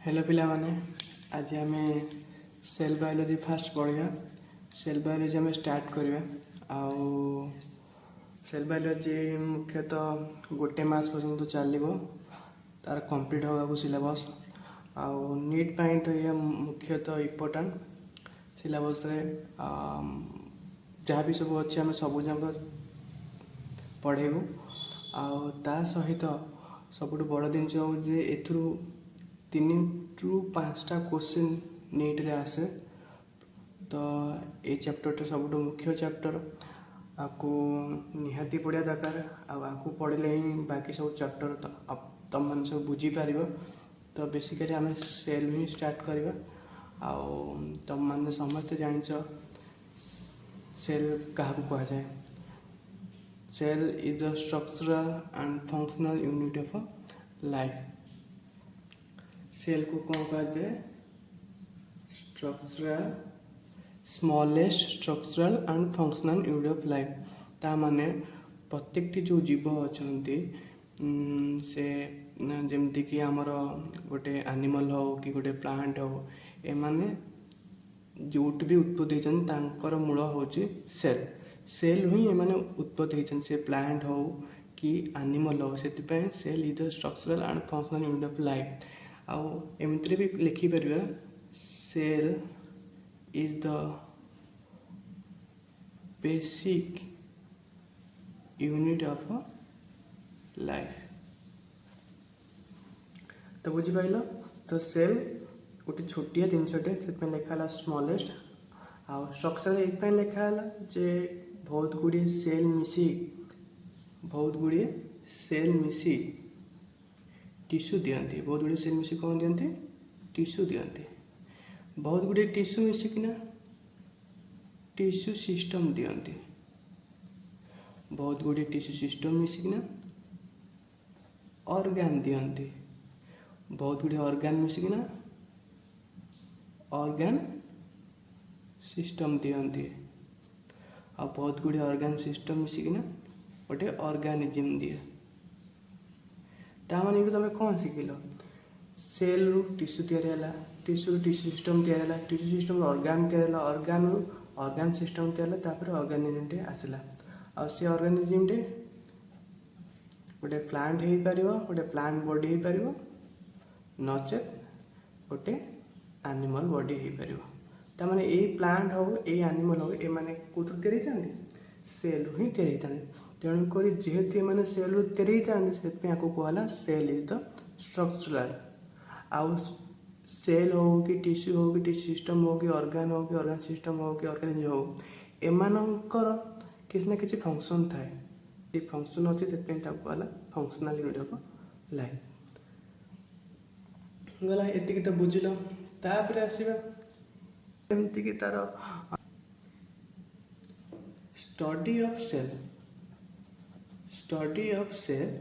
Hello पिला माने आज आम सेल बायोलोजी फास्ट पढ़ा। सेल बायोलोजी आम स्टार्ट करवा। आउ सेल बायोलोजी मुख्यतः गोटे मास पर्यंत चलो तार कंप्लीट होगा सिलेबस। आउ नीट पाई तो ये मुख्यतः इम्पोर्टाट सिलेबस जहाँ भी सब अच्छे आम सब जाक पढ़ेबू। आउ ता सहित सबुठ बड़ जिनस हूँ एथरू 3 ରୁ 5टा क्वेश्चन नीट रे आसे। तो ये चैप्टर सब मुख्य चैप्टर आपको निहाती पढ़ा दरकार। आपको पढ़ले ही बाकी सब चैप्टर तुम मैंने सब बुझीपार। तो बेसिकली आम सेल ही स्टार्ट करवा। तुम मैंने समस्ते जान सेल क्या कहुए। Cell is the structural and functional unit of life. Cell को कौन कहा जाए? Structural smallest structural and functional unit of life. ता माने प्रत्येक जो जीव अच्छा से जमती कि आमर गोटे एनिमल हो कि गोटे प्लांट हो एमाने जोट भी उत्पत्ति होती मूल हूँ सेल। सेल ही एमाने उत्पत्ति होती से प्लांट हो कि एनिमल हो। से cell is the structural and functional unit of life. आउ एमती भी लिखिपर cell is the basic unit of life. तो बुझीपाल। तो सेल गोटे छोटिया जिनसटे से लिखाला स्मॉलेस्ट। आउ स्ट्रक्चर ये लिखाला जे बहुत गुड़े सेल मिसी टिश्यू दियंती। बहुत गुड़े सेल मिसी कौन दियंती? टिश्यू दियंती। बहुत गुड़े टिश्यू मिसिकिना टिश्यू सिस्टम दियंती। बहुत गुड़े टिश्यू सिस्टम मिसिकिना ऑर्गन दियंती। बहुत गुड़े ऑर्गन मिसिकिना ऑर्गन सिस्टम दियंती। आ बहुत गुड़े ऑर्गन सिस्टम मिसिकिना गोटे ऑर्गेनिज्म दिए। ताने तुम कौन शिखिल? सेल रु टिश्यू या टिश्यू टिश्यू सिस्टम या टिश्यू सिस्टम ऑर्गन या ऑर्गन रु ऑर्गन सिस्टम या ऑर्गेनिज्म टे आसला। आ से ऑर्गेनिज्म टे गोटे प्लांट हो पार, गोटे प्लांट बॉडी हो पार, नचेत गोटे एनिमल बॉडी हो पार। ताने ये प्लांट हो ये एनिमल हो ये माने कोथु तैयारी होता सेल ही तैयारी होता। तेणुक जेहेतु ये सेल रु तैयारी होता से कहला सेल इज द स्ट्रक्चरल। आउ सेल हो कि टिश्यू हो कि टिश्यू सिस्टम हो कि ऑर्गन हो कि ऑर्गन सिस्टम हो कि ऑर्गेनिज्म हो एमानकर किसी ना किसी फंक्शन थाए। ये फंक्शन अच्छे से कहला फंक्शनल यूनिट ऑफ लाइफ। गला एति तो बुझल। तापर आसवा एमती कि तार study of cell. Study of cell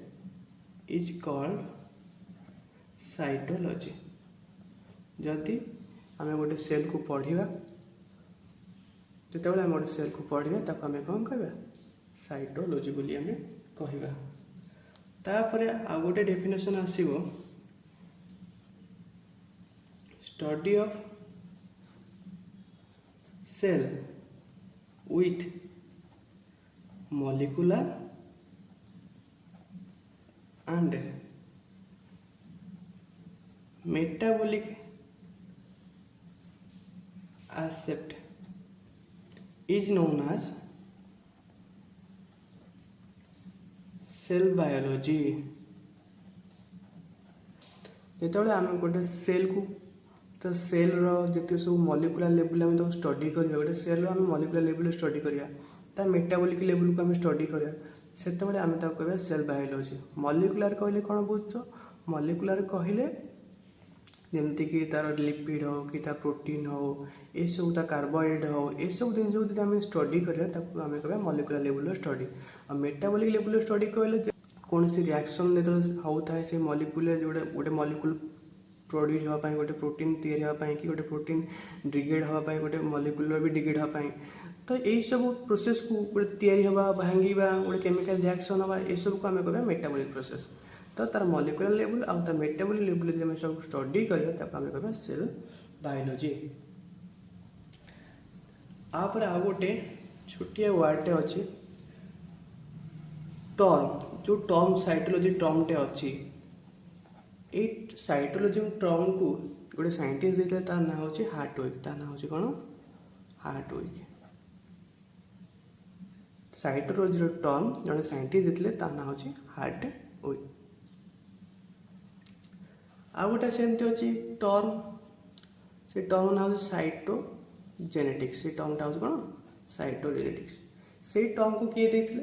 is called cytology. जदि आम गोटे सेल को पढ़ा जिते आम गोटे सेल को पढ़ा ताको आम कौन कह साइटोलॉजी बोली आम कहवा। तापर आ गोटे डेफिनेशन आसीबो study of cell with molecular and metabolic aspect is known as cell biology। जिते आम गोटे सेल को तो सेल रो सब मॉलिक्यूलर लेवल आम तो स्टडी करिया। गोटे सेल आम मॉलिक्यूलर लेवल स्टडी करिया ता मेटाबॉलिक लेवल को आम स्टडी करिया सेते आम कहवा सेल बायोलॉजी। मॉलिक्यूलर कहले कौन बुझ? मॉलिक्यूलर कहले जमती कि तार लिपिड हो कि तार प्रोटीन हो ये सब कार्बोहाइड्रेट हो ये सब जिन आम स्टडी करें आम कह मॉलिक्यूलर लेवल स्टडी। और मेटाबॉलिक लेवल स्टडी कहले कौन सी रिएक्शन जो होता है से मॉलिक्यूल गोटे मॉलिक्यूल प्रोड्यूस होगापाई गोटे प्रोटीन तैयारी होगापाई कि गोटे प्रोटीन डिग्रेड होगापाई गोटे मॉलिक्यूल भी डिग्रेड होगापाई। तो यही सब प्रोसेस को गोटे तैयारी हवा भांगा गोटे केमिकल रिएक्शन हवा ये सब को आम कह मेटाबॉलिक प्रोसेस। तो तार मॉलिक्यूलर लेवल आउ मेटाबॉलिक लेवल जब आम सब स्टडी करवा आम कह सेल बायोलॉजी। आपर आउ गोटे छोटिया वर्डटे अच्छी टर्म, जो टर्म साइटोलॉजी टर्मटे अच्छी ये साइटोलॉजी टर्म को गोटे साइंटिस्ट देते तार ना हूँ हार्टविक। तार ना हूँ कौन हार्टविक। साइटोलॉजी टर्म जड़े साइंटिस्ट देते तार ना हूँ हार्टविक। आ गोटे सेमती अच्छी टर्म, से टर्म ना हूँ साइटोजेनेटिक्स। से टर्मटा हूँ कौन साइटोजेनेटिक्स। से टर्म को किए देते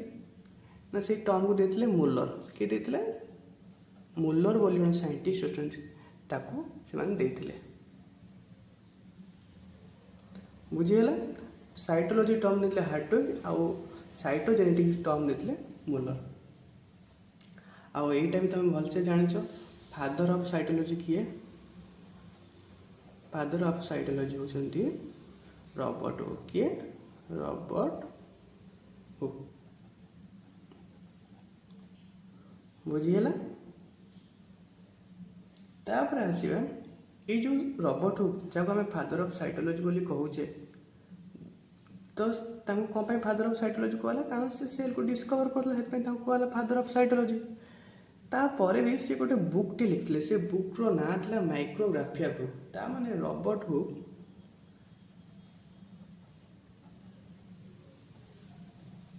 ना, से टर्म को देते मुलर। किए देते मुलर बोली जन साइंटिस्ट अच्छे ताको से देते। बुझीगला। साइटोलॉजी टर्म देते हार्टविक आउ साइटोजेनेटिक्स टर्म देते मुलर। आउ एटा भी तुम भलसे जानिछ फादर ऑफ साइटोलॉजी किए। फादर ऑफ साइटोलॉजी होचंती रॉबर्ट हुक। किए रॉबर्ट हुक। बुझीगला। तापर आसीबा ये जो रॉबर्ट हुक जब आम फादर ऑफ साइटोलॉजी बोली कहूचे तो कौन पे फादर ऑफ साइटोलॉजी कहला, कारण से सेल को डिस्कवर करला कहला फादर ऑफ साइटोलॉजी। तापर भी सी गोटे बुकटे लिखते। से बुक्र ना था माइक्रोग्राफिया बुक। ता माने रॉबर्ट हुक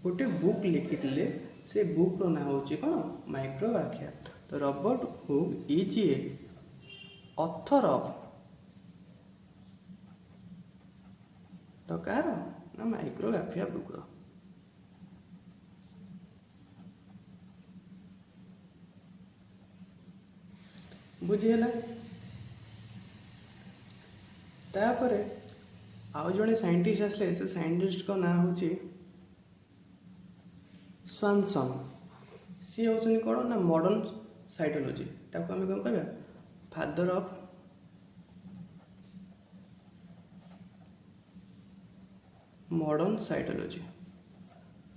गोटे बुक लिखिले। से बुक्र ना हूँ कौन माइक्रोग्राफिया। तो Robert hook is a author of तो कार ना माइक्रोग्राफिया बुक्र। बुझीगला। तापर आउ जड़े साइंटिस्ट आसले। से साइंटिस्ट का ना हूँ स्वानसन। सी होचनी कौन ना मॉडर्न साइटोलॉजी। ताको आम कौन कहबा फादर ऑफ मॉडर्न साइटोलॉजी।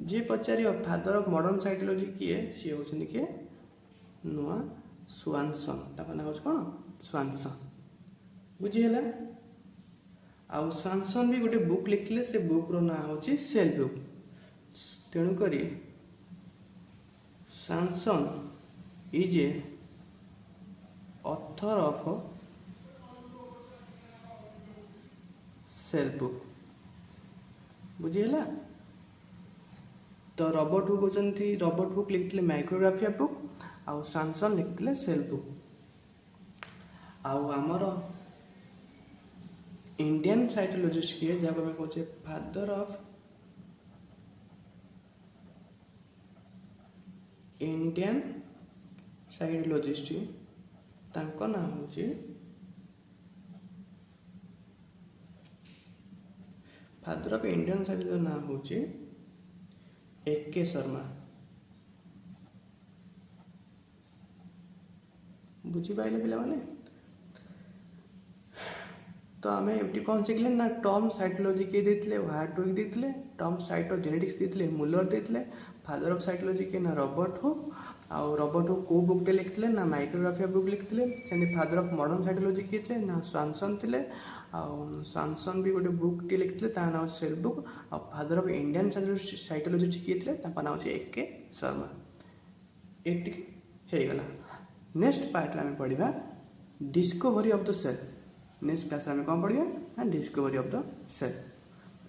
जी पचार फादर ऑफ मॉडर्न साइटोलॉजी किए, सी होचनी किए नोआ स्वानसन। ताको ना होच कौन स्वानसन। बुझीगला। आउ स्वानसन भी गोटे बुक लिखते। से बुक्र ना हूँ सेल बुक। तेणुक Swanson is a author of cell book. बुझीगला। तो रॉबर्ट हुक होचंती रॉबर्ट हुक लिखते माइक्रोग्राफिया बुक आउ स्वानसन लिखते सेल बुक। आउ आमर इंडियन साइटोलॉजिस्ट किए जहाँ आम कहे फादर ऑफ इंडियन साइटोलॉजिस्ट तांको ना हूँ फादर ऑफ इंडियन साइटोलॉजी ना हूँ AK शर्मा। बुझीपारे पिला माने। तो आम ये कौन शिखले ना टर्म साइटोलॉजी किए देते हार्टविक देते, टर्म साइटोजेनेटिक्स देते मुलर देते, फादर ऑफ साइटोलॉजी किए ना रॉबर्ट हुक। आउ रॉबर्ट हुक को बुकटे लिखते ना माइक्रोग्राफिया बुक लिखते। से फादर ऑफ मॉडर्न साइटोलॉजी किए ना स्वानसन थे। आउ स्वानसन भी गोटे बुकटे लिखते ता ना सेल बुक। आ फादर ऑफ इंडियन साइटोलॉजी किए थे ना हूँ AK शर्मा। ये गला। नेक्स्ट पार्ट में पढ़ा discovery of the cell. Next class में कौन पढ़िया ना डिस्कवरी ऑफ द सेल।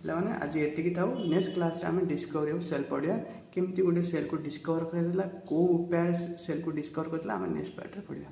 पे आज ये था। नेक्स्ट क्लास में डिस्कवरी ऑफ सेल पढ़िया केमती गोटे सेल को डिस्कवर कर कौ उपाय सेल को डिस्कवर करता नेक्स्ट पार्ट में पढ़िया।